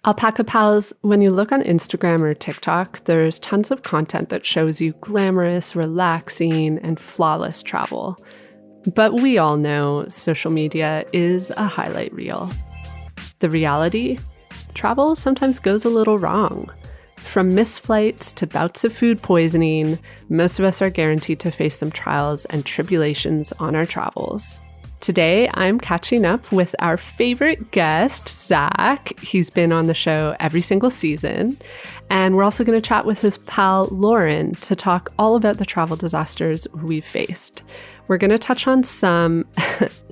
Alpaca Pals, when you look on Instagram or TikTok, there's tons of content that shows you glamorous, relaxing, and flawless travel. But we all know social media is a highlight reel. The reality? Travel sometimes goes a little wrong. From missed flights to bouts of food poisoning, most of us are guaranteed to face some trials and tribulations on our travels. Today, I'm catching up with our favorite guest, Zac. He's been on the show every single season. And we're also going to chat with his pal, Lauren, to talk all about the travel disasters we've faced. We're going to touch on some,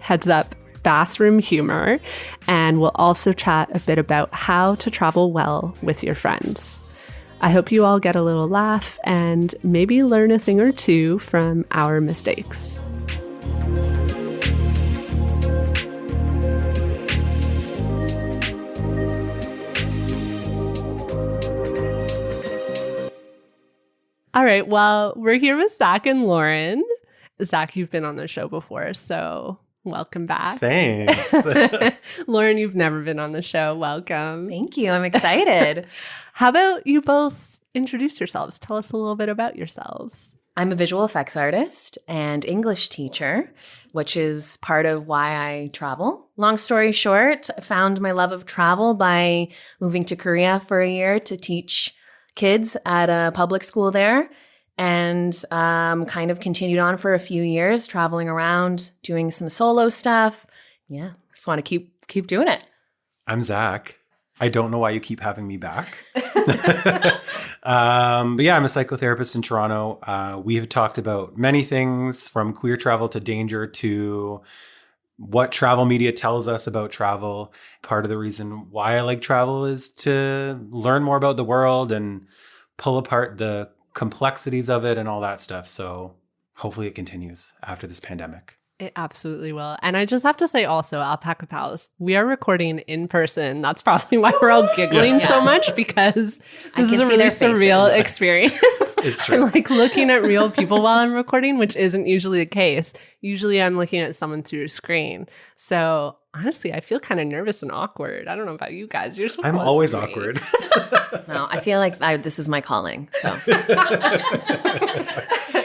heads up, bathroom humor. And we'll also chat a bit about how to travel well with your friends. I hope you all get a little laugh and maybe learn a thing or two from our mistakes. All right, well, we're here with Zac and Lauren. Zac, you've been on the show before, so welcome back. Thanks. Lauren, you've never been on the show. Welcome. Thank you. I'm excited. How about you both introduce yourselves? Tell us a little bit about yourselves. I'm a visual effects artist and English teacher, which is part of why I travel. Long story short, I found my love of travel by moving to Korea for a year to teach kids at a public school there, and kind of continued on for a few years, traveling around, doing some solo stuff. Yeah, just want to keep doing it. I'm Zac. I don't know why you keep having me back. But yeah, I'm a psychotherapist in Toronto. We have talked about many things, from queer travel to danger to what travel media tells us about travel. Part of the reason why I like travel is to learn more about the world and pull apart the complexities of it and all that stuff. So hopefully it continues after this pandemic. It absolutely will. And I just have to say also, Alpaca Pals, we are recording in person. That's probably why we're all giggling so much, because this is a really surreal experience. It's true. I'm like looking at real people while I'm recording, which isn't usually the case. Usually I'm looking at someone through a screen. So honestly, I feel kind of nervous and awkward. I don't know about you guys. You're so I'm close always to me. awkward. No, I feel like this is my calling. So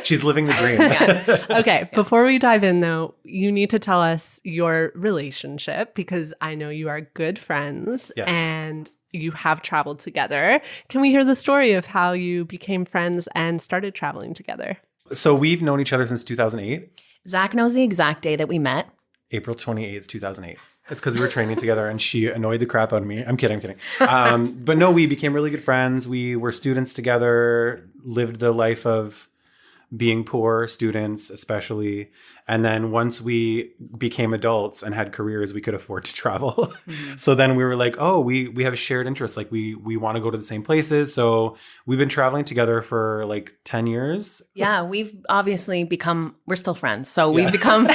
She's living the dream. yeah. Okay, before we dive in though, you need to tell us your relationship, because I know you are good friends. Yes. And you have traveled together. Can we hear the story of how you became friends and started traveling together? So we've known each other since 2008. Zac knows the exact day that we met. April 28th, 2008. It's because we were training together and she annoyed the crap out of me. I'm kidding. But no, we became really good friends. We were students together, lived the life of being poor students, especially. And then once we became adults and had careers, we could afford to travel. Mm-hmm. So then we were like, oh, we have shared interests. Like we want to go to the same places. So we've been traveling together for like 10 years. Yeah, we've obviously we're still friends. So we've become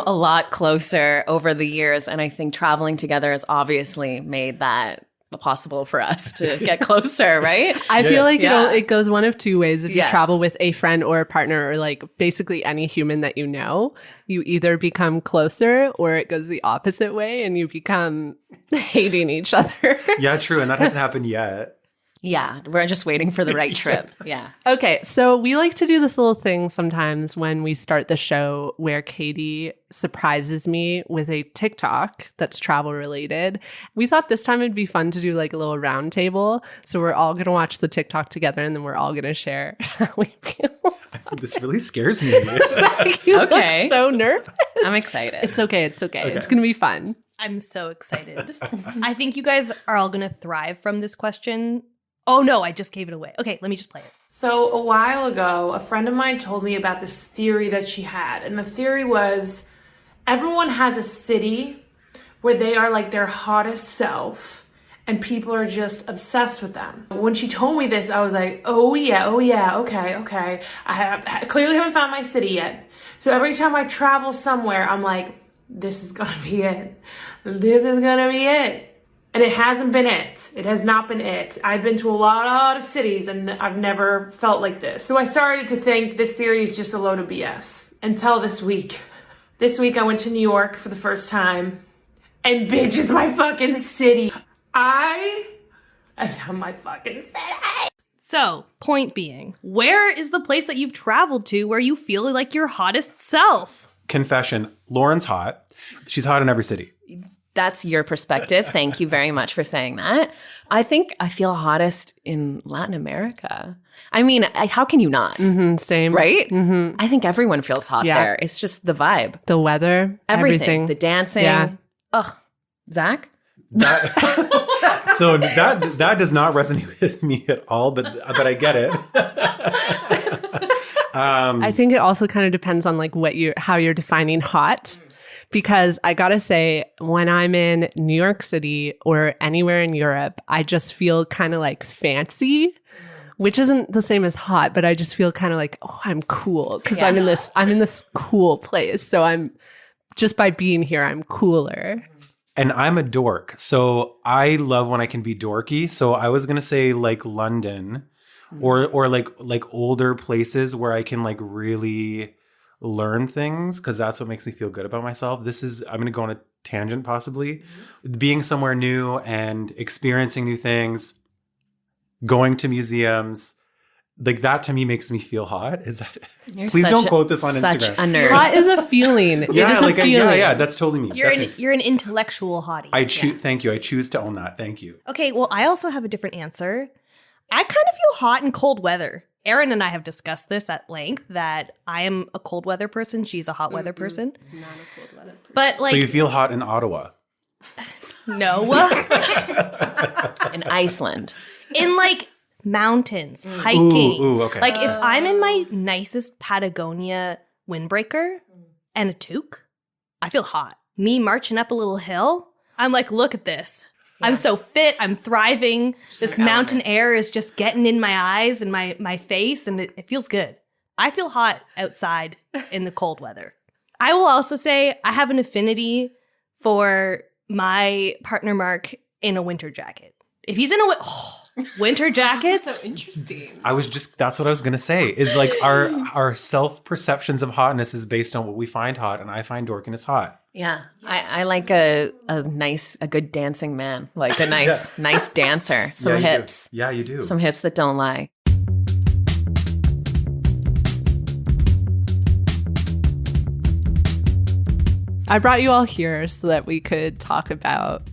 a lot closer over the years. And I think traveling together has obviously made that possible for us to get closer, right? I feel like it goes one of two ways. If you Yes. travel with a friend or a partner, or like basically any human that you know, you either become closer or it goes the opposite way and you become hating each other. Yeah, true. And that hasn't happened yet. Yeah, we're just waiting for the right trip. Yeah. Okay, so we like to do this little thing sometimes when we start the show where Katie surprises me with a TikTok that's travel related. We thought this time it'd be fun to do like a little round table. So we're all going to watch the TikTok together and then we're all going to share how we feel. This really scares me. Like, you Okay. look so nervous. I'm excited. It's okay. It's okay. It's going to be fun. I'm so excited. I think you guys are all going to thrive from this question. Oh, no, I just gave it away. Okay, let me just play it. So a while ago, a friend of mine told me about this theory that she had. And the theory was everyone has a city where they are like their hottest self and people are just obsessed with them. When she told me this, I was like, oh yeah, okay. I clearly haven't found my city yet. So every time I travel somewhere, I'm like, this is gonna be it. This is gonna be it. And it hasn't been it. It has not been it. I've been to a lot of cities and I've never felt like this. So I started to think this theory is just a load of BS. Until this week. This week I went to New York for the first time. And bitch, it's my fucking city. I found my fucking city. So, point being, where is the place that you've traveled to where you feel like your hottest self? Confession, Lauren's hot. She's hot in every city. That's your perspective. Thank you very much for saying that. I think I feel hottest in Latin America. I mean, how can you not? Same. Right? I think everyone feels hot Yeah. there. It's just the vibe. The weather, everything. The dancing. Yeah. Ugh. Zach? So that does not resonate with me at all, but I get it. I think it also kind of depends on like how you're defining hot. Because I gotta say, when I'm in New York City or anywhere in Europe, I just feel kind of like fancy, which isn't the same as hot, but I just feel kind of like, oh, I'm cool because I'm in this cool place. So I'm just by being here, I'm cooler. And I'm a dork, so I love when I can be dorky. So I was gonna say like London, or like older places where I can like really learn things, because that's what makes me feel good about myself. I'm going to go on a tangent possibly. Being somewhere new and experiencing new things, going to museums, like that to me makes me feel hot. Is that? Please don't quote this on such Instagram. a nerd. Hot is a feeling. It is a feeling. Yeah, that's totally me. That's me. You're an intellectual hottie. Thank you. I choose to own that. Thank you. Okay, well, I also have a different answer. I kind of feel hot in cold weather. Erin and I have discussed this at length, that I am a cold weather person. She's a hot weather person. Not a cold weather person. But like, So you feel hot in Ottawa? no. In Iceland. In like mountains, hiking. Ooh, okay. Like if I'm in my nicest Patagonia windbreaker and a toque, I feel hot. Me marching up a little hill, I'm like, look at this. I'm so fit. I'm thriving. This mountain air is just getting in my eyes and my face, and it feels good. I feel hot outside in the cold weather. I will also say I have an affinity for my partner Mark in a winter jacket. If he's in a winter jackets, So interesting. That's what I was going to say, is like our self-perceptions of hotness is based on what we find hot, and I find dorkiness hot. Yeah. I like a good dancing man. Like a nice dancer. Some you hips. do. Yeah, you do. Some hips that don't lie. I brought you all here so that we could talk about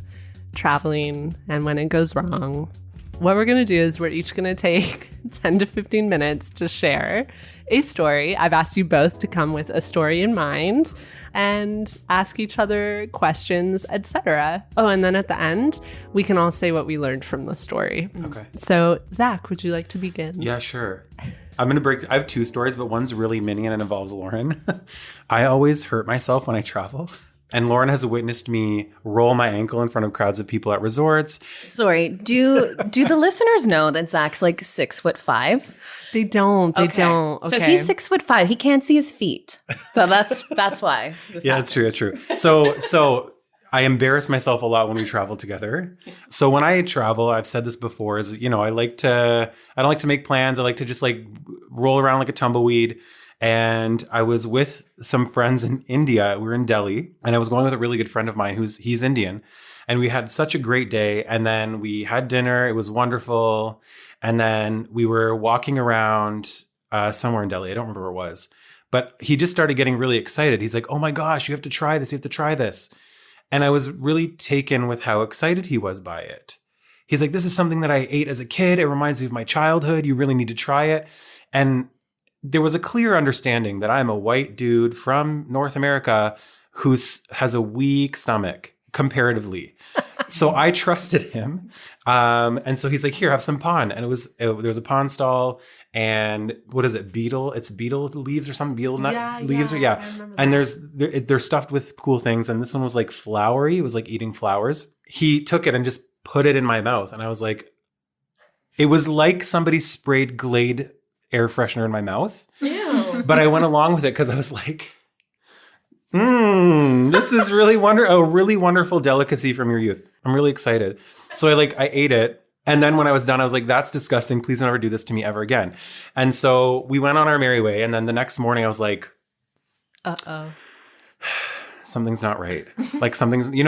traveling and when it goes wrong. What we're going to do is we're each going to take 10 to 15 minutes to share a story. I've asked you both to come with a story in mind and ask each other questions, etc. Oh, and then at the end, we can all say what we learned from the story. Okay. So, Zach, would you like to begin? Yeah, sure. I have 2 stories, but one's really mini and it involves Lauren. I always hurt myself when I travel. And Lauren has witnessed me roll my ankle in front of crowds of people at resorts. Sorry, do the listeners know that Zach's like 6'5"? They don't. They don't. Okay. So he's 6'5". He can't see his feet. So that's why. Yeah, that's true. That's true. So I embarrass myself a lot when we travel together. So when I travel, I've said this before, is, I don't like to make plans. I like to just like roll around like a tumbleweed. And I was with some friends in India. We were in Delhi, and I was going with a really good friend of mine he's Indian. And we had such a great day. And then we had dinner. It was wonderful. And then we were walking around somewhere in Delhi. I don't remember where it was. But he just started getting really excited. He's like, oh my gosh, you have to try this. You have to try this. And I was really taken with how excited he was by it. He's like, this is something that I ate as a kid. It reminds me of my childhood. You really need to try it. And there was a clear understanding that I'm a white dude from North America who has a weak stomach comparatively. So I trusted him. And so he's like, here, have some paan. And there was a paan stall, and what is it? It's beetle leaves or something, beetle nut leaves. And they're stuffed with cool things. And this one was like flowery. It was like eating flowers. He took it and just put it in my mouth. And I was like, it was like somebody sprayed Glade air freshener in my mouth. Ew. But I went along with it because I was like, this is really a really wonderful delicacy from your youth. I'm really excited. So I ate it. And then when I was done, I was like, that's disgusting. Please don't ever do this to me ever again. And so we went on our merry way. And then the next morning I was like, uh-oh. something's not right. Like something's, we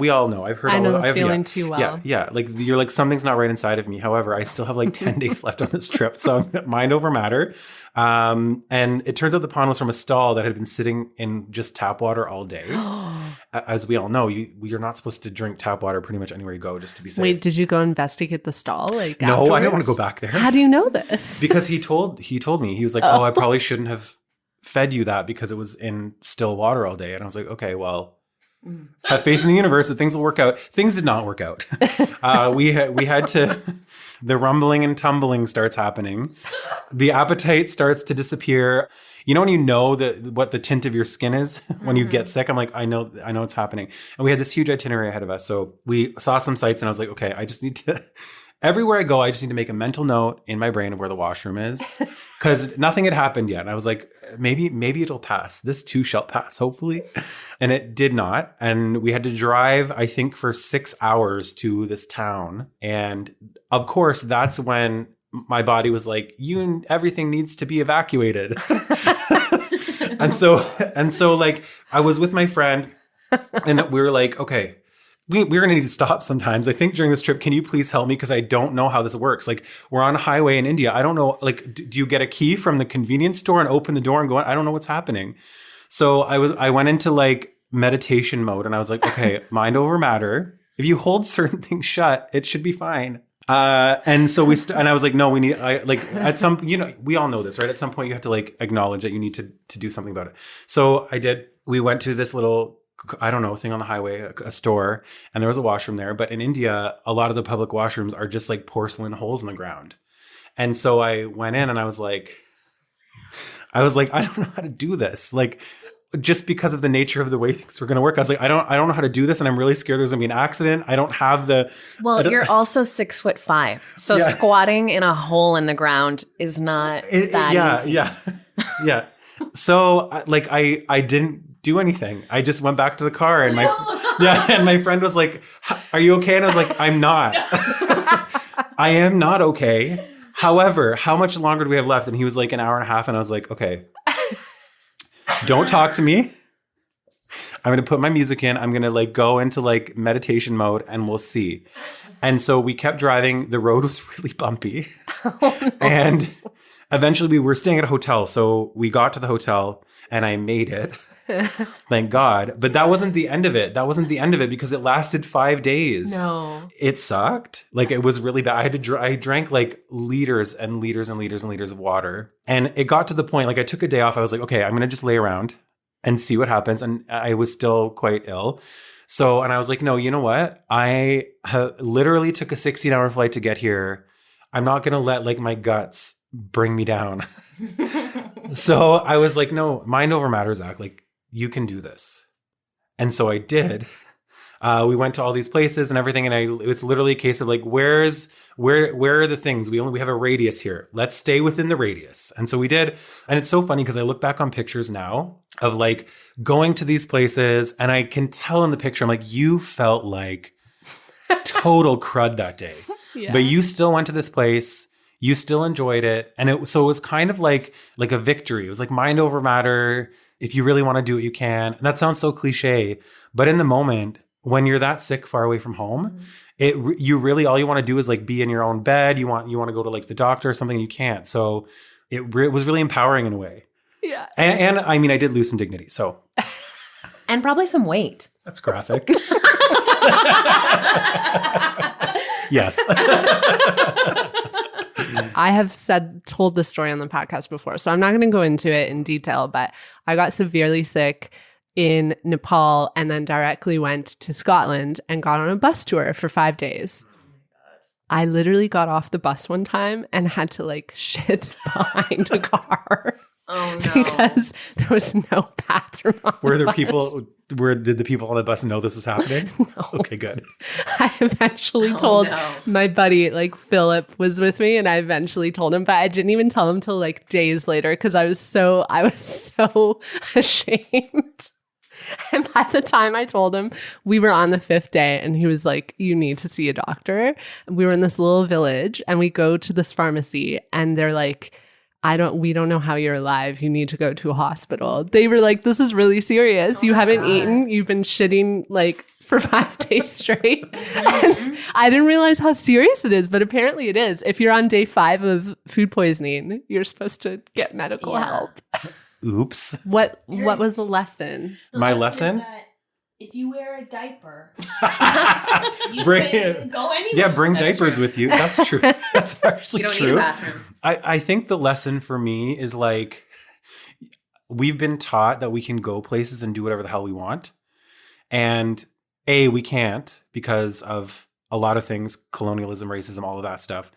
all know. I've heard I all know of this feeling too well. Yeah. Like you're like, something's not right inside of me. However, I still have like 10 days left on this trip. So I'm mind over matter. And it turns out the pond was from a stall that had been sitting in just tap water all day. As we all know, you're not supposed to drink tap water pretty much anywhere you go, just to be safe. Wait, did you go investigate the stall? Like, no, afterwards? I don't want to go back there. How do you know this? Because he told me, he was like, I probably shouldn't have fed you that because it was in still water all day. And I was like, okay, well, have faith in the universe that things will work out. Things did not work out. We had to, the rumbling and tumbling starts happening. The appetite starts to disappear. You know, when you know what the tint of your skin is when you get sick, I'm like, I know it's happening. And we had this huge itinerary ahead of us. So we saw some sites and I was like, okay, I just need to, everywhere I go, I just need to make a mental note in my brain of where the washroom is, because nothing had happened yet. And I was like, maybe it'll pass. This too shall pass, hopefully. And it did not. And we had to drive, I think, for 6 hours to this town. And of course, that's when my body was like, everything needs to be evacuated. and so like I was with my friend and we were like, okay, we're going to need to stop sometimes. I think during this trip, can you please help me? Because I don't know how this works. Like, we're on a highway in India. I don't know, like, do you get a key from the convenience store and open the door and go in? I don't know what's happening. So I went into like meditation mode and I was like, okay, mind over matter. If you hold certain things shut, it should be fine. And so and I was like, no, at some, we all know this, right? At some point you have to like acknowledge that you need to do something about it. So I did. We went to this little, I don't know, thing on the highway, a store, and there was a washroom there. But in India, a lot of the public washrooms are just like porcelain holes in the ground. And so I went in and I was like, I don't know how to do this. Like, just because of the nature of the way things were going to work. I was like, I don't know how to do this. And I'm really scared there's going to be an accident. I don't have the... Well, you're also 6'5". So squatting in a hole in the ground is not that easy. Yeah. So like, I didn't do anything. I just went back to the car and and my friend was like, are you okay? And I was like, I'm not. I am not okay. However, how much longer do we have left? And he was like, an hour and a half. And I was like, okay, don't talk to me. I'm going to put my music in. I'm going to like go into like meditation mode and we'll see. And so we kept driving. The road was really bumpy. Oh, no. And eventually we were staying at a hotel. So we got to the hotel and I made it. Thank God. But that wasn't the end of it. Because it lasted 5 days. No. It sucked. Like, it was really bad. I drank like liters and liters and liters and liters of water. And it got to the point, like, I took a day off. I was like, okay, I'm going to just lay around and see what happens. And I was still quite ill. So, and I was like, no, you know what? I literally took a 16-hour flight to get here. I'm not going to let like my guts bring me down. So I was like, no, mind over matter, Zach. Like, you can do this. And so I did. We went to all these places and everything. And it's literally a case of like, where are the things? We have a radius here. Let's stay within the radius. And so we did. And it's so funny because I look back on pictures now of like going to these places and I can tell in the picture, I'm like, you felt like total crud that day. Yeah. But you still went to this place. You still enjoyed it. And it was kind of like a victory. It was like mind over matter. If you really want to do it, you can. And that sounds so cliche, but in the moment, when you're that sick, far away from home, you really, all you want to do is like be in your own bed. You want to go to like the doctor or something. You can't. So it was really empowering in a way. Yeah. And I mean, I did lose some dignity. So. And probably some weight. That's graphic. Yes. I have told this story on the podcast before, so I'm not going to go into it in detail, but I got severely sick in Nepal and then directly went to Scotland and got on a bus tour for 5 days. Oh my God. I literally got off the bus one time and had to like shit behind a car. Oh no. Because there was no bathroom on the bus. Did the people on the bus know this was happening? No. Okay, good. I eventually told my buddy, like Philip was with me, and I eventually told him, but I didn't even tell him till like days later because I was so ashamed. And by the time I told him, we were on the 5th day and he was like, you need to see a doctor. And we were in this little village and we go to this pharmacy and they're like, we don't know how you're alive. You need to go to a hospital. They were like, this is really serious. You haven't eaten. You've been shitting like for 5 days straight. And I didn't realize how serious it is, but apparently it is. If you're on day 5 of food poisoning, you're supposed to get medical help. Oops. What was the lesson? My lesson? is that if you wear a diaper, you Bring can go anywhere. Yeah, bring diapers with you. That's true. That's actually You don't true. need a bathroom. I think the lesson for me is like, we've been taught that we can go places and do whatever the hell we want. And we can't because of a lot of things, colonialism, racism, all of that stuff.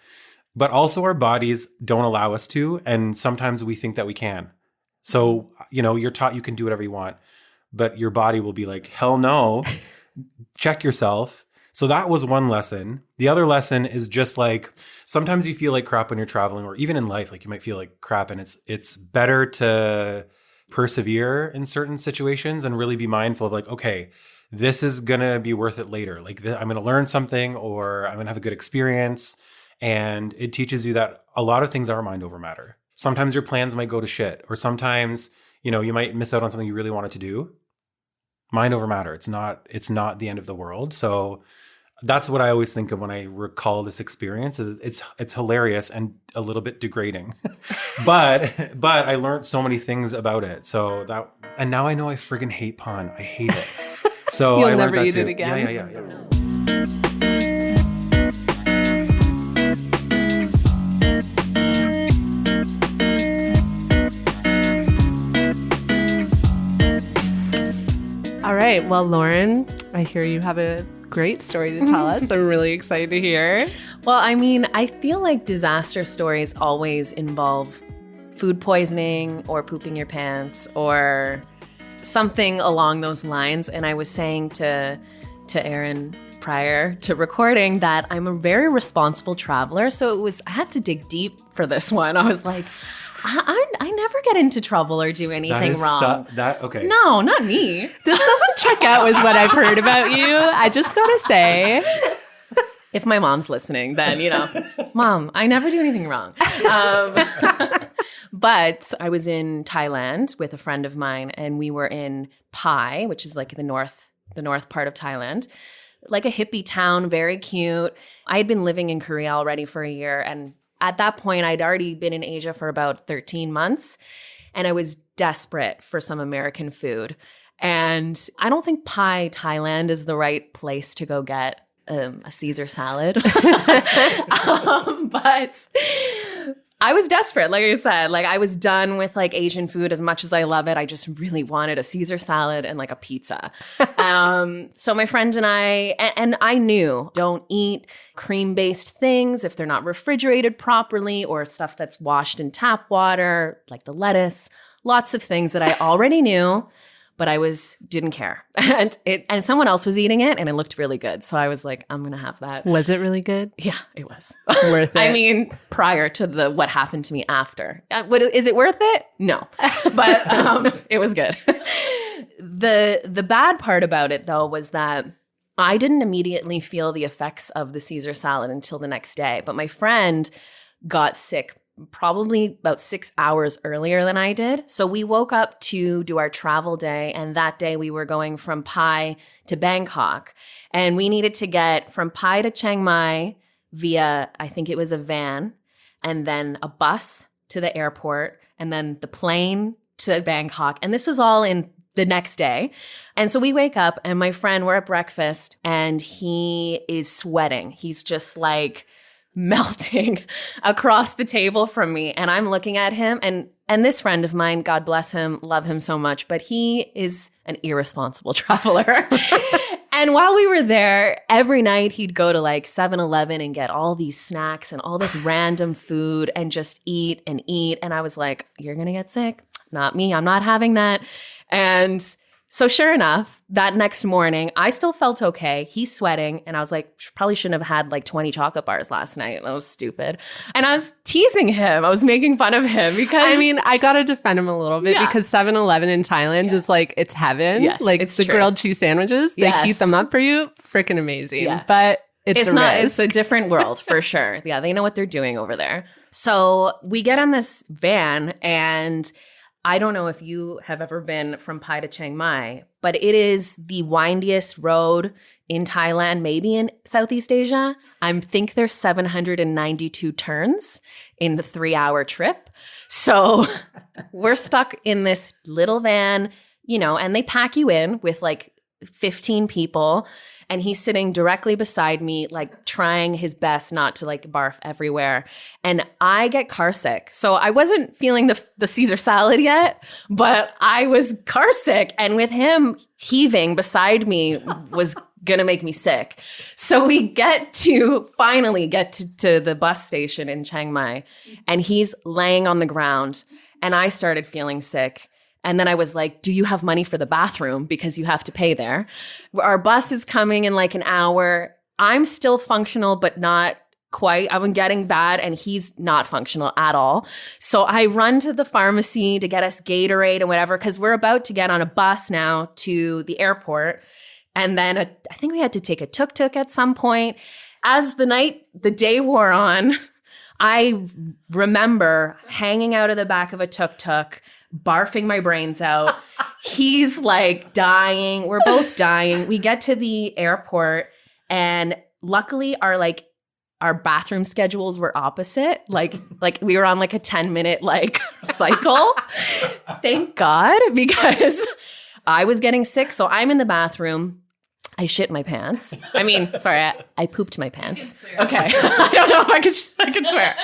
But also our bodies don't allow us to. And sometimes we think that we can. So, you're taught you can do whatever you want. But your body will be like, hell no, check yourself. So that was one lesson. The other lesson is just like, sometimes you feel like crap when you're traveling, or even in life, like you might feel like crap, and it's better to persevere in certain situations and really be mindful of like, okay, this is going to be worth it later. Like I'm going to learn something, or I'm going to have a good experience. And it teaches you that a lot of things are mind over matter. Sometimes your plans might go to shit, or sometimes, you might miss out on something you really wanted to do. Mind over matter. It's not the end of the world. So that's what I always think of when I recall this experience. It's hilarious and a little bit degrading, but I learned so many things about it. So and now I know I friggin' hate pon. I hate it. So You'll I learned never that eat too. it again. Yeah. All right. Well, Lauren, I hear you have a great story to tell us. I'm really excited to hear. Well, I mean, I feel like disaster stories always involve food poisoning or pooping your pants or something along those lines. And I was saying to Erin prior to recording that I'm a very responsible traveler. So I had to dig deep for this one. I was like, I never get into trouble or do anything wrong. Okay. No, not me. This doesn't check out with what I've heard about you. I just gotta say. If my mom's listening, then, Mom, I never do anything wrong. But I was in Thailand with a friend of mine, and we were in Pai, which is like the north part of Thailand, like a hippie town, very cute. I had been living in Korea already for a year, and at that point, I'd already been in Asia for about 13 months, and I was desperate for some American food. And I don't think Pai, Thailand is the right place to go get a Caesar salad. But I was desperate, like I said. Like, I was done with like Asian food. As much as I love it, I just really wanted a Caesar salad and like a pizza. So my friend and I knew, don't eat cream-based things if they're not refrigerated properly, or stuff that's washed in tap water, like the lettuce. Lots of things that I already knew, but I didn't care. And someone else was eating it, and it looked really good. So I was like, I'm going to have that. Was it really good? Yeah, it was. Worth it? I mean, prior to what happened to me after. Is it worth it? No. But it was good. The bad part about it, though, was that I didn't immediately feel the effects of the Caesar salad until the next day. But my friend got sick probably about 6 hours earlier than I did. So we woke up to do our travel day, and that day we were going from Pai to Bangkok. And we needed to get from Pai to Chiang Mai via, I think it was a van, and then a bus to the airport, and then the plane to Bangkok. And this was all in the next day. And so we wake up, and my friend, we're at breakfast, and he is sweating. He's just like melting across the table from me. And I'm looking at him, and this friend of mine, God bless him, love him so much, but he is an irresponsible traveler. And while we were there, every night he'd go to like 7-Eleven and get all these snacks and all this random food and just eat and eat. And I was like, you're going to get sick. Not me. I'm not having that. And so sure enough, that next morning, I still felt okay. He's sweating. And I was like, probably shouldn't have had like 20 chocolate bars last night. That was stupid. And I was teasing him. I was making fun of him because... I mean, I got to defend him a little bit because 7-Eleven in Thailand is like, it's heaven. Yes, like it's the true. grilled cheese sandwiches, they heat them up for you. Freaking amazing. Yes. But it's not. risk. It's a different world for sure. Yeah, they know what they're doing over there. So we get on this van, and I don't know if you have ever been from Pai to Chiang Mai, but it is the windiest road in Thailand, maybe in Southeast Asia. I think there's 792 turns in the 3-hour trip. So we're stuck in this little van, and they pack you in with like 15 people. And he's sitting directly beside me, like trying his best not to like barf everywhere. And I get car sick. So I wasn't feeling the Caesar salad yet, but I was car sick. And with him heaving beside me was going to make me sick. So we finally get to the bus station in Chiang Mai, and he's laying on the ground, and I started feeling sick. And then I was like, do you have money for the bathroom? Because you have to pay there. Our bus is coming in like an hour. I'm still functional, but not quite. I'm getting bad, and he's not functional at all. So I run to the pharmacy to get us Gatorade and whatever, because we're about to get on a bus now to the airport. And then I think we had to take a tuk-tuk at some point. As the day wore on, I remember hanging out of the back of a tuk-tuk, barfing my brains out. He's like dying. We're both dying. We get to the airport, and luckily our bathroom schedules were opposite. Like we were on like a 10-minute like cycle. Thank God, because I was getting sick. So I'm in the bathroom. I shit my pants. I mean, sorry, I pooped my pants. Okay. I don't know if I could swear.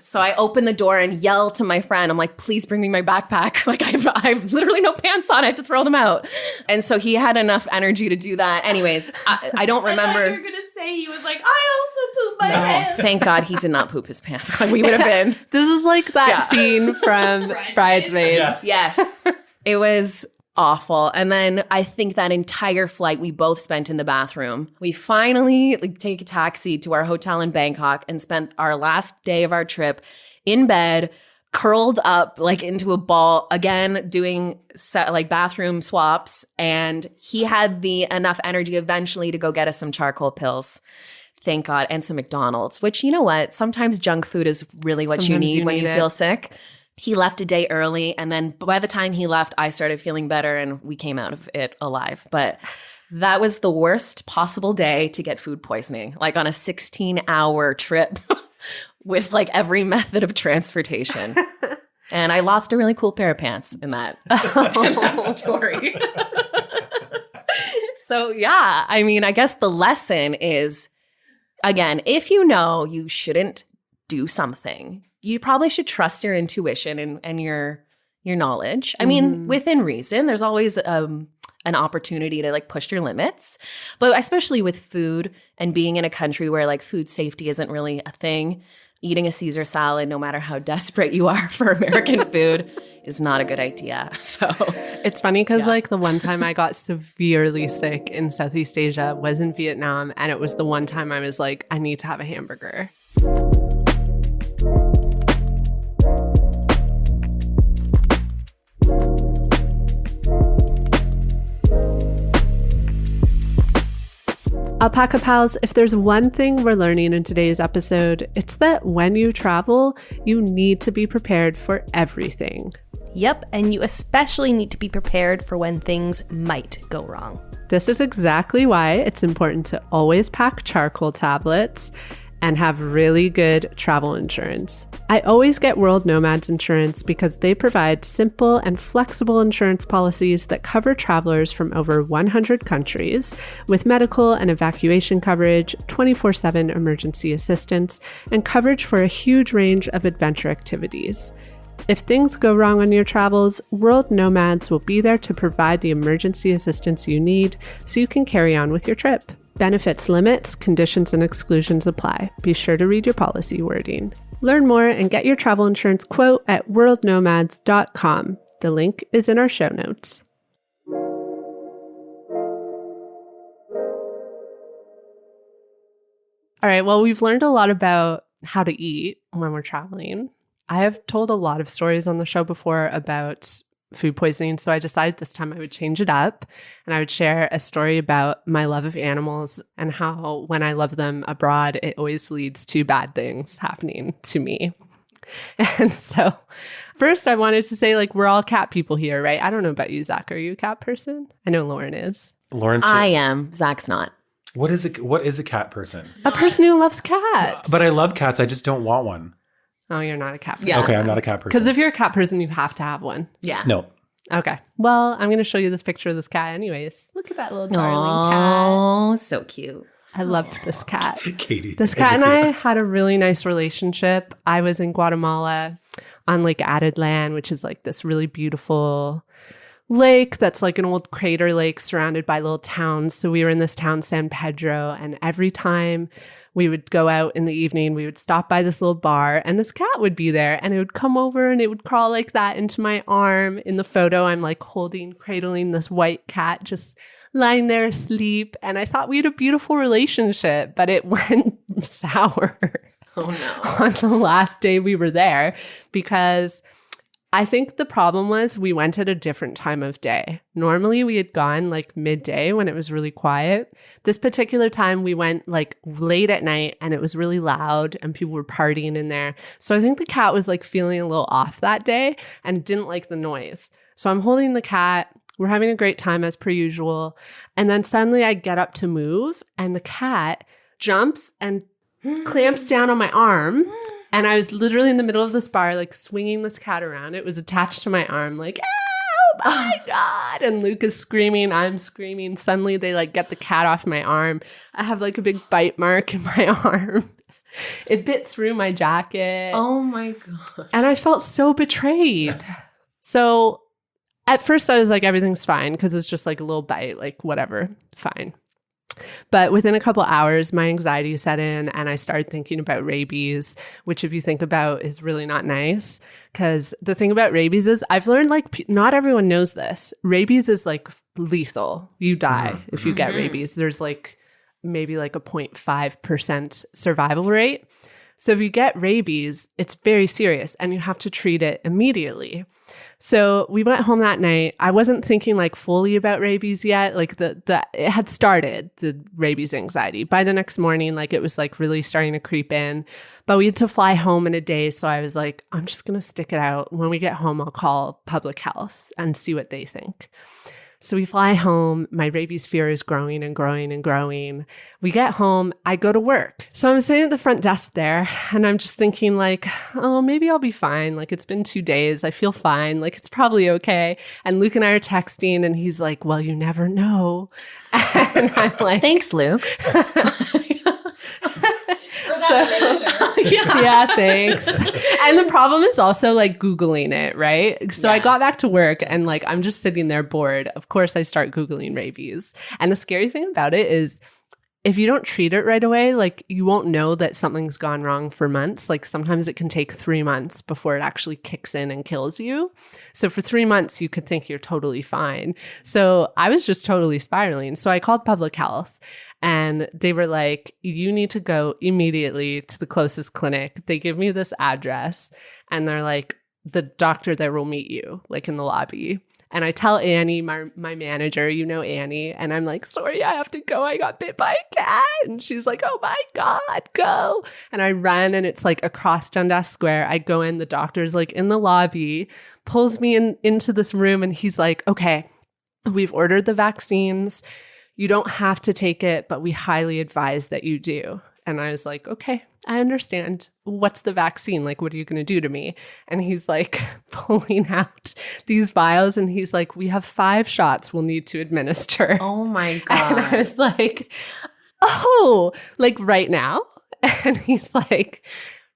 So I open the door and yell to my friend. I'm like, please bring me my backpack. Like I've literally no pants on. I had to throw them out. And so he had enough energy to do that. Anyways, I don't remember. I thought you were going to say he was like, I also pooped my pants. Thank God he did not poop his pants. Like we would have been. This is like that scene from Bridesmaids. Yeah. Yes. It was awful. And then I think that entire flight we both spent in the bathroom. We finally take a taxi to our hotel in Bangkok and spent our last day of our trip in bed, curled up like into a ball, again doing bathroom swaps. And he had enough energy eventually to go get us some charcoal pills. Thank God. And some McDonald's, which, you know what? Sometimes junk food is really what you need when you feel sick. He left a day early, and then by the time he left, I started feeling better, and we came out of it alive. But that was the worst possible day to get food poisoning, like on a 16-hour trip with like every method of transportation. And I lost a really cool pair of pants in that story. So yeah, I mean, I guess the lesson is, again, if you know you shouldn't do something, you probably should trust your intuition and your knowledge. I mean, within reason. There's always an opportunity to like push your limits. But especially with food and being in a country where like food safety isn't really a thing, eating a Caesar salad, no matter how desperate you are for American food, is not a good idea. So it's funny because like the one time I got severely sick in Southeast Asia was in Vietnam, and it was the one time I was like, I need to have a hamburger. Alpaca Pals, if there's one thing we're learning in today's episode, it's that when you travel, you need to be prepared for everything. Yep, and you especially need to be prepared for when things might go wrong. This is exactly why it's important to always pack charcoal tablets and have really good travel insurance. I always get World Nomads insurance because they provide simple and flexible insurance policies that cover travelers from over 100 countries with medical and evacuation coverage, 24/7 emergency assistance, and coverage for a huge range of adventure activities. If things go wrong on your travels, World Nomads will be there to provide the emergency assistance you need so you can carry on with your trip. Benefits, limits, conditions, and exclusions apply. Be sure to read your policy wording. Learn more and get your travel insurance quote at worldnomads.com. The link is in our show notes. All right, well, we've learned a lot about how to eat when we're traveling. I have told a lot of stories on the show before about food poisoning. So I decided this time I would change it up and I would share a story about my love of animals and how when I love them abroad, it always leads to bad things happening to me. And so first I wanted to say, like, we're all cat people here, right? I don't know about you, Zach. Are you a cat person? I know Lauren is. Lauren's I am. Zach's not. What is a cat person? A person who loves cats. But I love cats. I just don't want one. Oh, you're not a cat person. Yeah. Okay, I'm not a cat person. Because if you're a cat person, you have to have one. Yeah. No. Okay. Well, I'm going to show you this picture of this cat anyways. Look at that little darling cat. Oh, so cute. I loved this cat. Katie. This cat and I had a really nice relationship. I was in Guatemala on Lake Atitlan, which is like this really beautiful lake that's like an old crater lake surrounded by little towns. So we were in this town, San Pedro, and every time we would go out in the evening, we would stop by this little bar and this cat would be there and it would come over and it would crawl like that into my arm. In the photo, I'm like cradling this white cat just lying there asleep. And I thought we had a beautiful relationship, but it went sour Oh, no. on the last day we were there because I think the problem was we went at a different time of day. Normally we had gone like midday when it was really quiet. This particular time we went like late at night and it was really loud and people were partying in there. So I think the cat was like feeling a little off that day and didn't like the noise. So I'm holding the cat. We're having a great time as per usual. And then suddenly I get up to move and the cat jumps and clamps down on my arm. And I was literally in the middle of this bar, like swinging this cat around. It was attached to my arm, like, oh my God. And Luke is screaming. I'm screaming. Suddenly they like get the cat off my arm. I have like a big bite mark in my arm. It bit through my jacket. Oh, my God. And I felt so betrayed. So at first I was like, everything's fine because it's just like a little bite, like whatever, fine. But within a couple hours, my anxiety set in and I started thinking about rabies, which if you think about is really not nice. Because the thing about rabies is I've learned like not everyone knows this. Rabies is like lethal. You die if you get rabies. There's like maybe like a 0.5% survival rate. So if you get rabies, it's very serious and you have to treat it immediately. So we went home that night. I wasn't thinking like fully about rabies yet. Like it had started, the rabies anxiety. By the next morning, like it was like really starting to creep in. But we had to fly home in a day. So I was like, I'm just going to stick it out. When we get home, I'll call public health and see what they think. So we fly home. My rabies fear is growing and growing and growing. We get home. I go to work. So I'm sitting at the front desk there and I'm just thinking like, oh, maybe I'll be fine. Like it's been 2 days. I feel fine. Like it's probably okay. And Luke and I are texting and he's like, well, you never know. And I'm like, Thanks, Luke. yeah, thanks. And the problem is also like Googling it, right? So I got back to work and like I'm just sitting there bored. Of course, I start Googling rabies. And the scary thing about it is if you don't treat it right away, like you won't know that something's gone wrong for months. Like sometimes it can take 3 months before it actually kicks in and kills you. So for 3 months, you could think you're totally fine. So I was just totally spiraling. So I called public health. And they were like, you need to go immediately to the closest clinic. They give me this address and they're like, the doctor there will meet you, like in the lobby. And I tell Annie, my manager, you know Annie, and I'm like, sorry, I have to go. I got bit by a cat. And she's like, oh my God, go. And I run and it's like across Dundas Square. I go in, the doctor's like in the lobby, pulls me into this room and he's like, okay, we've ordered the vaccines. You don't have to take it, but we highly advise that you do. And I was like, okay, I understand. What's the vaccine? Like, what are you going to do to me? And he's like pulling out these vials and he's like, we have 5 shots we'll need to administer. Oh my God. And I was like, oh, like right now? And he's like,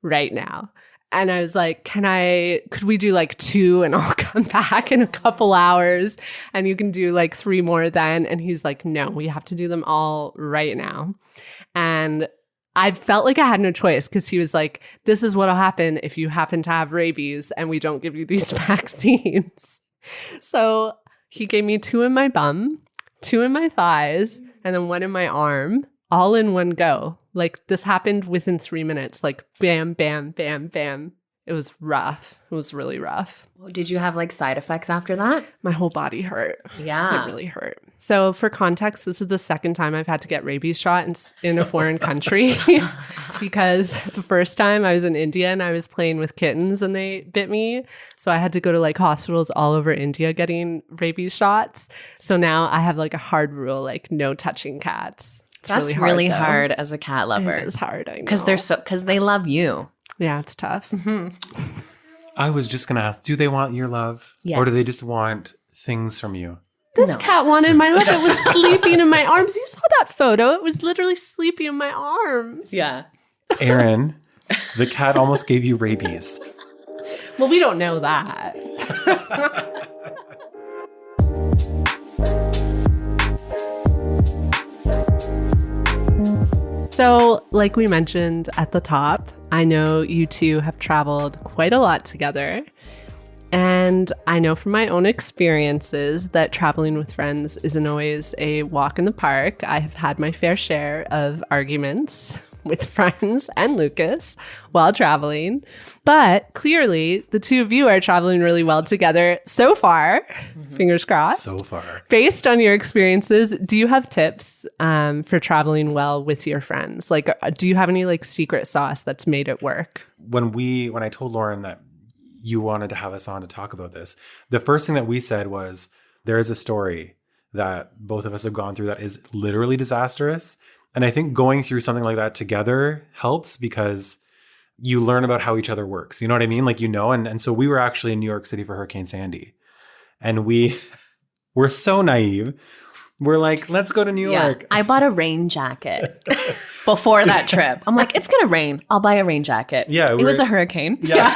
right now. And I was like, could we do like 2 and I'll come back in a couple hours and you can do like 3 more then? And he's like, no, we have to do them all right now. And I felt like I had no choice because he was like, this is what'll happen if you happen to have rabies and we don't give you these vaccines. So he gave me 2 in my bum, 2 in my thighs, and then 1 in my arm, all in one go. Like this happened within 3 minutes, like bam, bam, bam, bam. It was rough. It was really rough. Did you have like side effects after that? My whole body hurt. Yeah. It really hurt. So for context, this is the second time I've had to get rabies shot in a foreign country because the first time I was in India and I was playing with kittens and they bit me. So I had to go to like hospitals all over India getting rabies shots. So now I have like a hard rule, like no touching cats. It's That's really though. hard as a cat lover. It is hard, I know. Because they love you. Yeah, it's tough. I was just going to ask, do they want your love? Yes. Or do they just want things from you? This No. cat wanted my love. It was sleeping in my arms. You saw that photo. It was literally sleeping in my arms. Yeah. Erin, the cat almost gave you rabies. Well, we don't know that. So, like we mentioned at the top, I know you two have traveled quite a lot together. And I know from my own experiences that traveling with friends isn't always a walk in the park. I have had my fair share of arguments with friends and Lucas while traveling. But clearly, the two of you are traveling really well together so far. Fingers crossed. So far. Based on your experiences, do you have tips for traveling well with your friends? Like, do you have any like secret sauce that's made it work? When I told Lauren that you wanted to have us on to talk about this, the first thing that we said was, there is a story that both of us have gone through that is literally disastrous. And I think going through something like that together helps because you learn about how each other works. You know what I mean? Like, and so we were actually in New York City for Hurricane Sandy. And we're so naive. We're like, let's go to New York. I bought a rain jacket before that trip. I'm like, it's going to rain. I'll buy a rain jacket. Yeah. It was a hurricane. Yeah.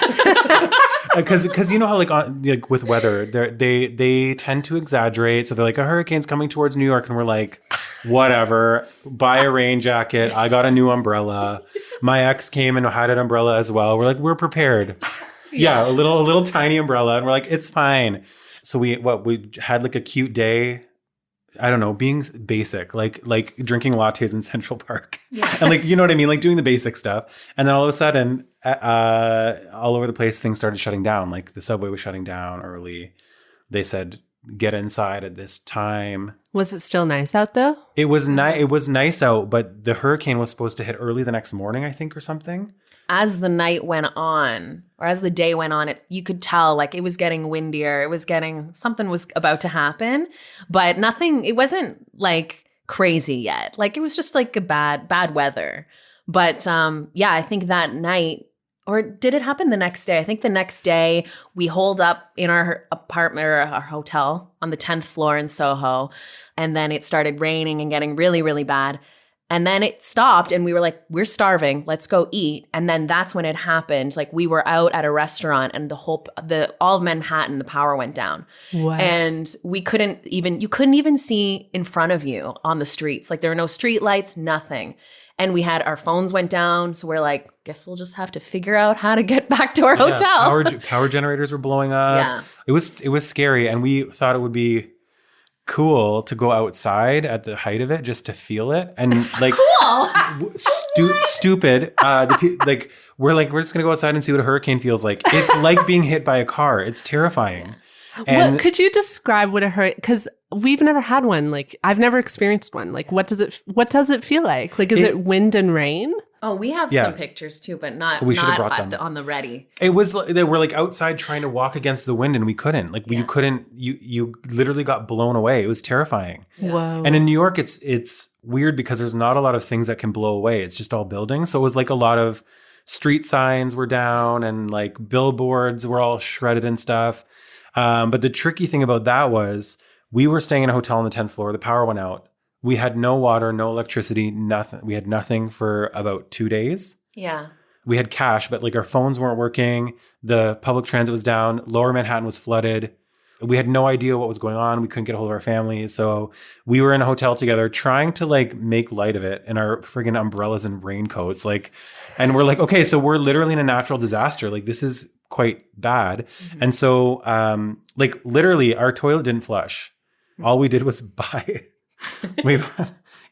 Because you know how like with weather, they tend to exaggerate. So they're like, a hurricane's coming towards New York. And we're like, whatever, buy a rain jacket. I got a new umbrella. My ex came and had an umbrella as well. We're like, we're prepared. Yeah, a little tiny umbrella. And we're like, it's fine. So we had like a cute day. I don't know, being basic, like drinking lattes in Central Park. Yeah. And like, you know what I mean? Like doing the basic stuff. And then all of a sudden, all over the place, things started shutting down. Like the subway was shutting down early. They said, get inside at this time. Was it still nice out though? It was nice. It was nice out, but the hurricane was supposed to hit early the next morning, I think, or something. As the night went on, or as the day went on, you could tell like it was getting windier. Something was about to happen, but nothing, it wasn't like crazy yet. Like it was just like a bad weather. But I think that night, or did it happen the next day? I think the next day we holed up in our apartment or our hotel on the 10th floor in Soho. And then it started raining and getting really, really bad. And then it stopped and we were like, we're starving. Let's go eat. And then that's when it happened. Like we were out at a restaurant and all of Manhattan, the power went down. What? And you couldn't even see in front of you on the streets. Like there were no street lights, nothing. And our phones went down. So we're like, guess we'll just have to figure out how to get back to our hotel. Power generators were blowing up. Yeah. It was scary. And we thought it would be cool to go outside at the height of it just to feel it. And like, stupid. We're just gonna go outside and see what a hurricane feels like. It's like being hit by a car. It's terrifying. And could you describe what a hurricane? Because we've never had one. Like I've never experienced one. Like what does it feel like? Like is it wind and rain? Oh, we have some pictures too, but not on the ready. It was they were like outside trying to walk against the wind and we couldn't. Like you couldn't. You literally got blown away. It was terrifying. Yeah. Whoa. And in New York, it's weird because there's not a lot of things that can blow away. It's just all buildings. So it was like a lot of street signs were down and like billboards were all shredded and stuff. But the tricky thing about that was we were staying in a hotel on the 10th floor. The power went out. We had no water, no electricity, nothing. We had nothing for about 2 days. Yeah. We had cash, but like our phones weren't working. The public transit was down. Lower Manhattan was flooded. We had no idea what was going on. We couldn't get a hold of our families. So we were in a hotel together trying to like make light of it in our friggin' umbrellas and raincoats. And we're like, okay, so we're literally in a natural disaster. Like this is quite bad. Mm-hmm. And so literally our toilet didn't flush. All we did was buy we've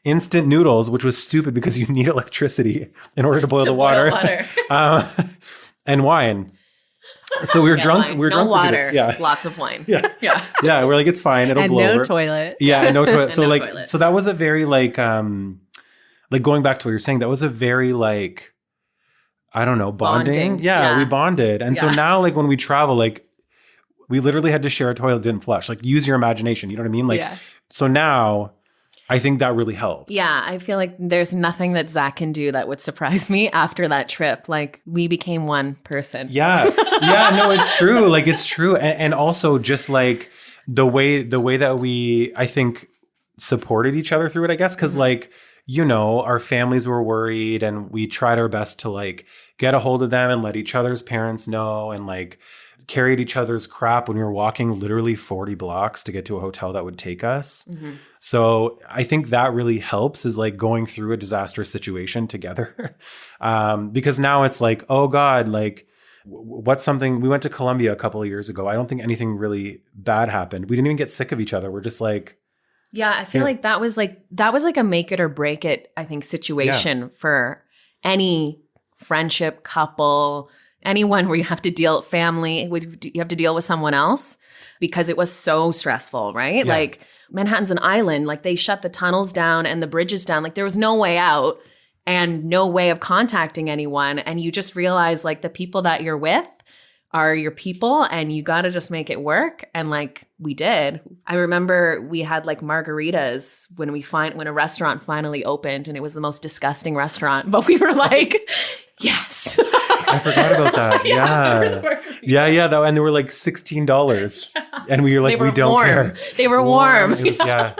instant noodles, which was stupid because you need electricity in order to boil the water. Water. And wine. So we were drunk. Wine. We were no drunk. water. Yeah. Lots of wine. Yeah. Yeah. Yeah. We're like, it's fine. It'll And blow no over. toilet. Yeah. And no toilet. And So no like, toilet. so that was a very like going back to what you're saying, that was a very like, I don't know, bonding. Yeah, we bonded. And so Yeah. now like when we travel, like we literally had to share a toilet, didn't flush. Like use your imagination. You know what I mean? Like, Yeah. so now I think that really helped. Yeah, I feel like there's nothing that Zac can do that would surprise me after that trip. Like we became one person. Yeah. Yeah, no, it's true. Like it's true. And also just like the way that we, I think, supported each other through it, I guess. Cause like, you know, our families were worried and we tried our best to like get a hold of them and let each other's parents know and like carried each other's crap when we were walking literally 40 blocks to get to a hotel that would take us. Mm-hmm. So I think that really helps, is like going through a disastrous situation together. Because now it's like, oh God, like what's something, we went to Colombia a couple of years ago. I don't think anything really bad happened. We didn't even get sick of each other. We're just like, Yeah, I feel like that was like a make it or break it, I think, situation for any friendship, couple, anyone where you have to deal you have to deal with someone else, because it was so stressful, right? Yeah. Like Manhattan's an island, like they shut the tunnels down and the bridges down, like there was no way out and no way of contacting anyone, and you just realize like the people that you're with are your people and you got to just make it work. And like we did. I remember we had like margaritas when a restaurant finally opened, and it was the most disgusting restaurant, but we were like, yes. I forgot about that. Yeah. And they were like $16. And we were like, we don't warm. care. They were warm. It was, yeah.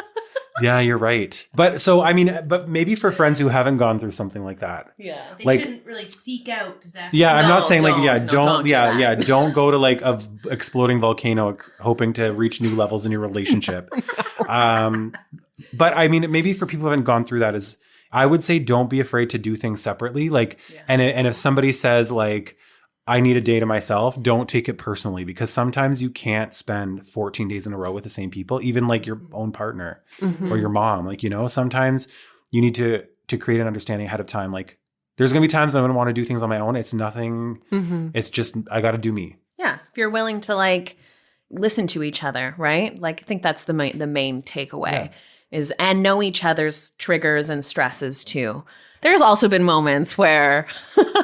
Yeah, you're right. But so, I mean, but maybe for friends who haven't gone through something like that. Yeah. They Like- shouldn't really seek out disaster. Yeah, I'm No, not saying like, don't do that. don't go to like a exploding volcano hoping to reach new levels in your relationship. But I mean, maybe for people who haven't gone through that, is I would say don't be afraid to do things separately. Like, and if somebody says like, I need a day to myself, don't take it personally, because sometimes you can't spend 14 days in a row with the same people, even like your own partner or your mom. Like, you know, sometimes you need to create an understanding ahead of time. Like there's going to be times I'm going to want to do things on my own. It's nothing. It's just, I got to do me. Yeah. If you're willing to like listen to each other, right? Like I think that's the main takeaway is, and know each other's triggers and stresses too. There's also been moments where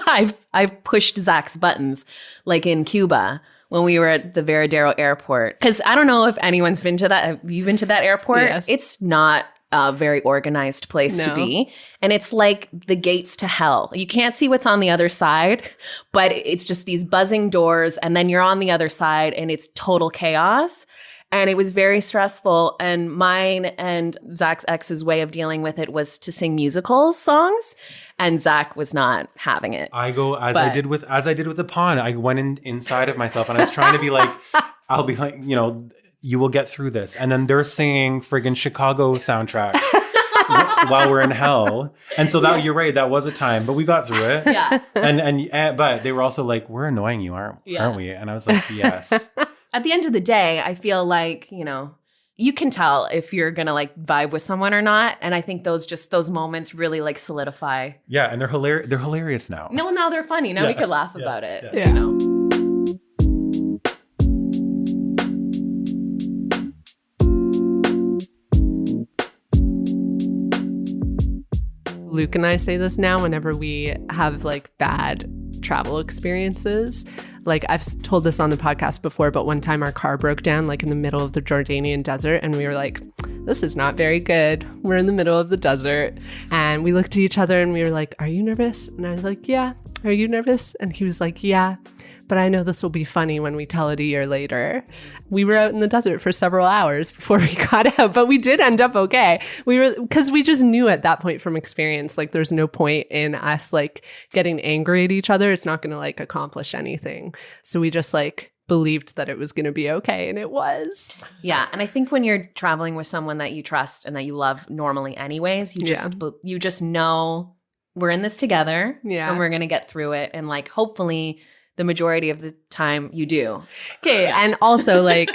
I've pushed Zac's buttons, like in Cuba when we were at the Veradero airport. Because I don't know if anyone's been to that. Have you been to that airport? Yes. It's not a very organized place to No. be. And it's like the gates to hell. You can't see what's on the other side, but it's just these buzzing doors. And then you're on the other side and it's total chaos. And it was very stressful. And mine and Zac's ex's way of dealing with it was to sing musicals songs. And Zac was not having it. I go I did with the pawn. I went inside of myself and I was trying to be like, I'll be like, you know, you will get through this. And then they're singing friggin' Chicago soundtracks while we're in hell. And so that you're right, that was a time, but we got through it. Yeah. And but they were also like, we're annoying you, aren't we? And I was like, yes. At the end of the day, I feel like, you know, you can tell if you're going to like vibe with someone or not. And I think those moments really like solidify. Yeah, and they're hilarious now. No, now they're funny. Now we could laugh about it. Yeah. You know? Luke and I say this now whenever we have like bad travel experiences. Like I've told this on the podcast before, but one time our car broke down like in the middle of the Jordanian desert and we were like, this is not very good. We're in the middle of the desert. And we looked at each other and we were like, are you nervous? And I was like, yeah. Are you nervous? And he was like, yeah. But I know this will be funny when we tell it a year later. We were out in the desert for several hours before we got out, but we did end up okay. Because we just knew at that point from experience, like there's no point in us like getting angry at each other. It's not going to like accomplish anything. So we just like believed that it was going to be okay, and it was. Yeah, and I think when you're traveling with someone that you trust and that you love normally anyways, you just know we're in this together and we're going to get through it, and like hopefully the majority of the time you do. Okay, and also like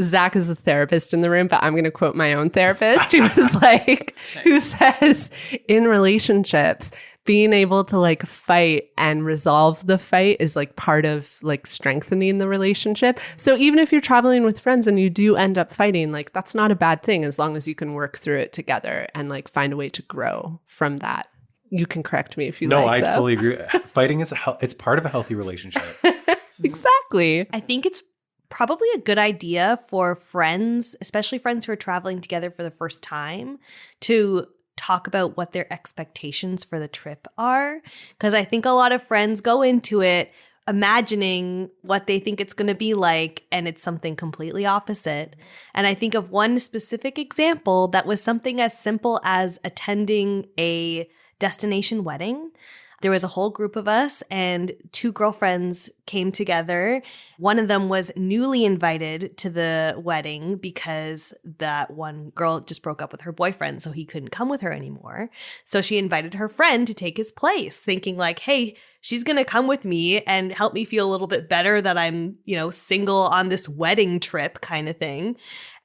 Zac is a therapist in the room, but I'm going to quote my own therapist who was like, who says in relationships, being able to like fight and resolve the fight is like part of like strengthening the relationship. So even if you're traveling with friends and you do end up fighting, like that's not a bad thing as long as you can work through it together and like find a way to grow from that. You can correct me if you like. No, I fully agree. Fighting is it's part of a healthy relationship. Exactly. I think it's probably a good idea for friends, especially friends who are traveling together for the first time, to talk about what their expectations for the trip are. Because I think a lot of friends go into it imagining what they think it's going to be like, and it's something completely opposite. And I think of one specific example that was something as simple as attending a destination wedding. There was a whole group of us and two girlfriends came together. One of them was newly invited to the wedding because that one girl just broke up with her boyfriend, so he couldn't come with her anymore. So she invited her friend to take his place, thinking like, hey, she's going to come with me and help me feel a little bit better that I'm, single on this wedding trip kind of thing.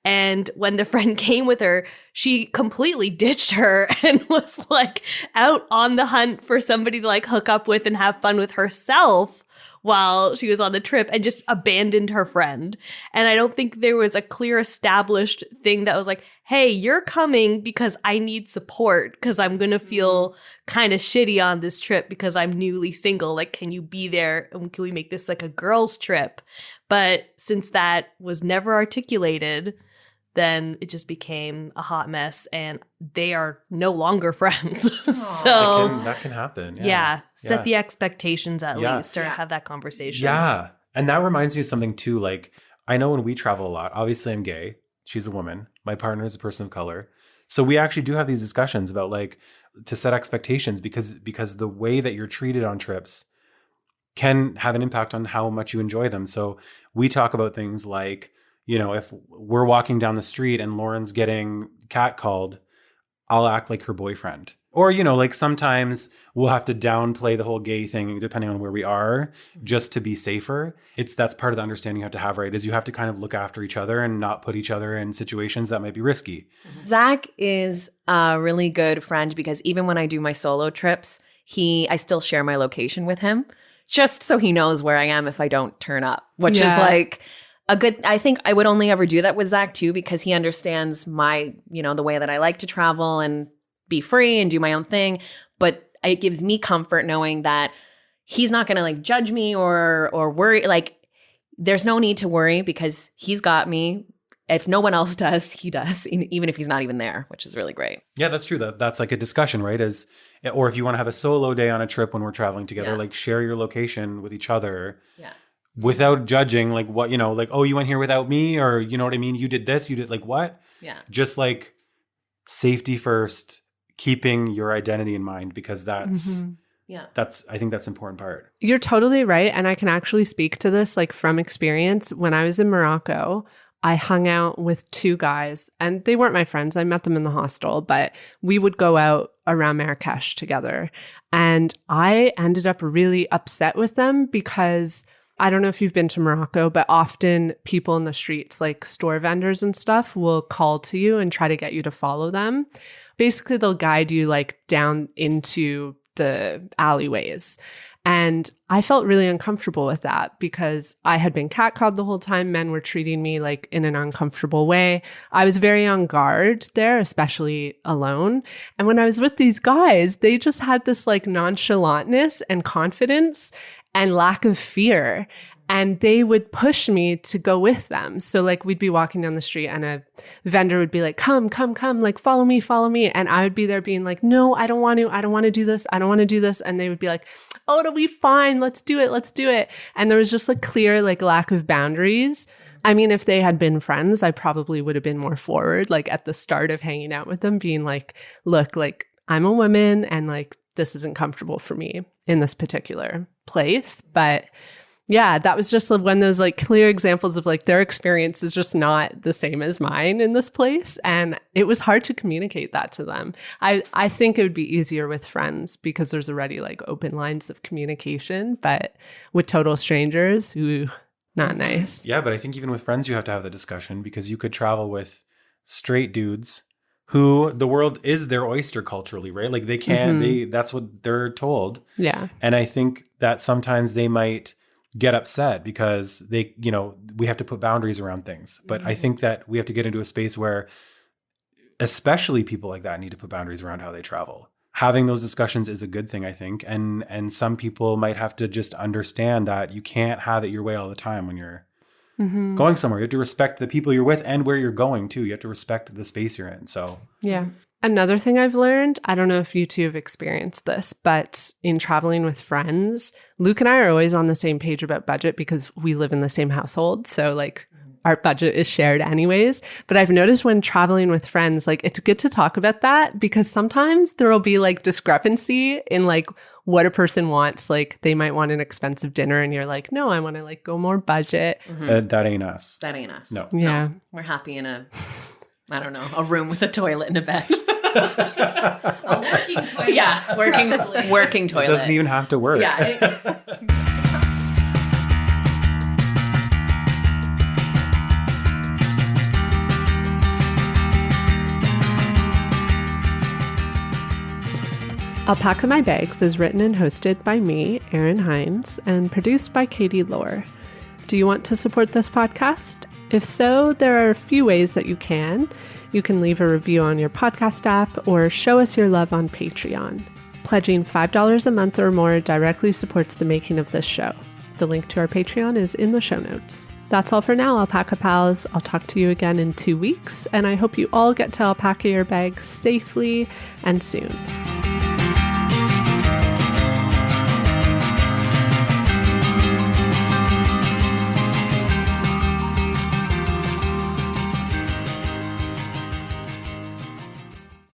And when the friend came with her, she completely ditched her and was like out on the hunt for somebody to like hook up with and have fun with herself while she was on the trip, and just abandoned her friend. And I don't think there was a clear established thing that was like, hey, you're coming because I need support because I'm going to feel kind of shitty on this trip because I'm newly single. Like, can you be there? And can we make this like a girls' trip? But since that was never articulated, then it just became a hot mess and they are no longer friends. So that can happen. Yeah. Set the expectations at least, or have that conversation. Yeah. And that reminds me of something too. Like, I know when we travel a lot, obviously I'm gay. She's a woman. My partner is a person of color. So we actually do have these discussions about like to set expectations because the way that you're treated on trips can have an impact on how much you enjoy them. So we talk about things like, if we're walking down the street and Lauren's getting catcalled, I'll act like her boyfriend. Or, like sometimes we'll have to downplay the whole gay thing depending on where we are just to be safer. That's part of the understanding you have to have, right? Is you have to kind of look after each other and not put each other in situations that might be risky. Zac is a really good friend because even when I do my solo trips, I still share my location with him just so he knows where I am if I don't turn up, which is like I think I would only ever do that with Zac too, because he understands my, the way that I like to travel and be free and do my own thing. But it gives me comfort knowing that he's not going to like judge me or worry. Like, there's no need to worry because he's got me. If no one else does, he does, even if he's not even there, which is really great. Yeah, that's true. That's like a discussion, right? Or if you want to have a solo day on a trip when we're traveling together, like share your location with each other. Yeah. Without judging, like what, like, oh, you went here without me, or you know what I mean? You did this, you did like what? Yeah. Just like safety first, keeping your identity in mind, because that's, I think that's an important part. You're totally right. And I can actually speak to this like from experience. When I was in Morocco, I hung out with two guys and they weren't my friends. I met them in the hostel, but we would go out around Marrakesh together. And I ended up really upset with them because I don't know if you've been to Morocco, but often people in the streets, like store vendors and stuff, will call to you and try to get you to follow them. Basically, they'll guide you like down into the alleyways. And I felt really uncomfortable with that because I had been catcalled the whole time. Men were treating me like in an uncomfortable way. I was very on guard there, especially alone. And when I was with these guys, they just had this like nonchalantness and confidence and lack of fear. And they would push me to go with them. So like we'd be walking down the street and a vendor would be like, come, like follow me. And I would be there being like, no, I don't want to do this. And they would be like, oh, it'll be fine. Let's do it. And there was just a clear like lack of boundaries. I mean, if they had been friends, I probably would have been more forward, like at the start of hanging out with them, being like, look, like I'm a woman and like this isn't comfortable for me in this particular place. But yeah, that was just one of those like clear examples of like their experience is just not the same as mine in this place. And it was hard to communicate that to them. I think it would be easier with friends because there's already like open lines of communication, but with total strangers, not nice. Yeah, but I think even with friends, you have to have the discussion because you could travel with straight dudes who the world is their oyster culturally, right? Like they can't, that's what they're told. Yeah. And I think that sometimes they might get upset because they, we have to put boundaries around things. But I think that we have to get into a space where especially people like that need to put boundaries around how they travel. Having those discussions is a good thing, I think. And some people might have to just understand that you can't have it your way all the time when you're going somewhere. You have to respect the people you're with and where you're going too. You have to respect the space you're in. So yeah. Another thing I've learned, I don't know if you two have experienced this, but in traveling with friends, Luke and I are always on the same page about budget because we live in the same household. So like our budget is shared anyways. But I've noticed when traveling with friends, like it's good to talk about that because sometimes there will be like discrepancy in like what a person wants. Like they might want an expensive dinner and you're like, no, I want to like go more budget. that ain't us. That ain't us. No. Yeah. No. We're happy in a room with a toilet and a bed. A working toilet. Yeah, working toilet. It doesn't even have to work. Yeah. Alpaca My Bags is written and hosted by me, Erin Hines, and produced by Katie Lohr. Do you want to support this podcast? If so, there are a few ways that you can. You can leave a review on your podcast app or show us your love on Patreon. Pledging $5 a month or more directly supports the making of this show. The link to our Patreon is in the show notes. That's all for now, Alpaca Pals. I'll talk to you again in 2 weeks, and I hope you all get to alpaca your bags safely and soon.